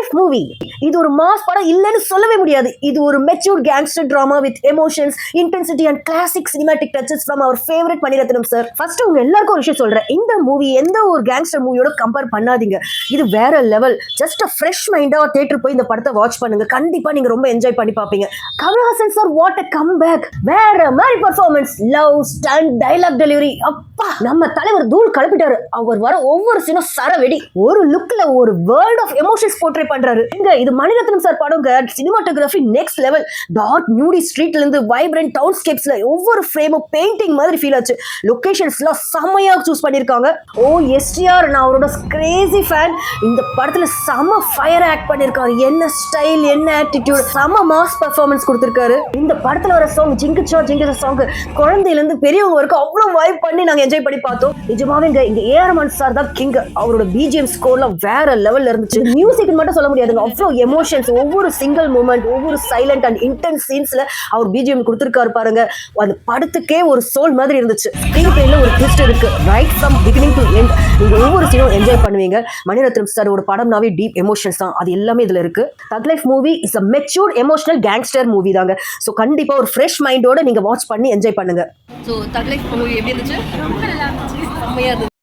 Life movie. இது ஒரு mass படம் இல்லைன்னு சொல்லவே முடியாது. இது ஒரு matured gangster drama with emotions, intensity and classic cinematic touches from our favourite Mani Ratnam sir. First உங்க எல்லாருக்கும் ஒரு விஷயம் சொல்றேன், இந்த மூவி எந்த ஒரு கேங்ஸ்டர் மூவியோட கம்பேர் பண்ணாதீங்க. இது வேற லெவல். ஜஸ்ட் அ ஃப்ரெஷ் மைண்டா தியேட்டர் போய் இந்த படத்தை வாட்ச் பண்ணுங்க. கண்டிப்பா நீங்க ரொம்ப என்ஜாய் பண்ணி பாப்பீங்க. Kamal Haasan sir, what a comeback. வேற மாதிரி performance, love, stunt, dialogue delivery, அப்பா நம்ம தலைவர் தூள் கலப்பிட்டாரு. அவர் வர ஒவ்வொரு சீனும் சரவெடி. ஒரு லுக்ல ஒரு வேர்ல்ட் ஆஃப் எமோஷன்ஸ் போர்ட்ரே பண்றாரு. இது மணிரத்னம் சார் படங்க. Cinematography next level. டார்க் நியூடி ஸ்ட்ரீட்ல இருந்து வைப்ரண்ட் டவுன்ஸ்கேப்ஸ்ல ஒவ்வொரு ஃப்ரேமும் பெயிண்டிங் மாதிரி ஃபீல் ஆச்சு. லொகேஷன்ஸ்லாம் செமையா சூஸ் பண்ணிருக்காங்க. ஓ எஸ்டிஆர், நான் அவரோட கிரேசி ஃபேன். இந்த படத்துல செம ஃபயர் ஆக்ட் பண்ணிருக்காரு. என்ன ஸ்டைல், என்ன ஆட்டிடியூட், செம மாஸ் பெர்ஃபார்மன்ஸ் கொடுத்திருக்காரு. இந்த படத்துல வர சாங் ஜிங்கிச்சா ஜிங்கிச்சா சாங் குழந்தையில இருந்து பெரியவங்க வரைக்கும் அவ்வளவு வைப் பண்ணி நாங்க என்ஜாய் பண்ணி பார்த்தோம். நிஜமாவே இங்க ஏஆர் ரஹ்மான் சார் தான் கிங். அவரோட பிஜிஎம் ஸ்கோர்லாம் வேற லெவல்ல இருந்துச்சு. மியூசிக் மட்டும் சொல்ல முடியாதுங்க, அவ்வளவு எமோஷன்ஸ். ஒவ்வொரு சிங்கிள் மூமெண்ட், ஒவ்வொரு சைலண்ட் அண்ட் இன்டென்ஸ் சீன்ஸ்ல அவர் பிஜிஎம் கொடுத்திருக்காரு பாருங்க. அந்த படத்துக்கே ஒரு சோல் மாதிரி இருந்துச்சு. ஸ்கிரீன் பிளேல ஒரு ட்விஸ்ட் இருக்கு. Right from beginning to end நீங்க ஒவ்வொரு சீனும் என்ஜாய் பண்ணுவீங்க. மணிரத்னம் சாரோட படம்னாவே டீப் எமோஷன்ஸ் தான். அது எல்லாமே இதுல இருக்கு. தக் life movie is a matured emotional gangster movie தாங்க. ஸோ கண்டிப்பா ஒரு ஃப்ரெஷ் மைண்டோட நீங்க வாட்ச் பண்ணி என்ஜாய் பண்ணுங்க. ஸோ தக் லைஃப் மூவி எப்படி இருந்துச்சு? ரொம்ப நல்லா இருந்துச்சு. செம்மையா இருந்துச்சு.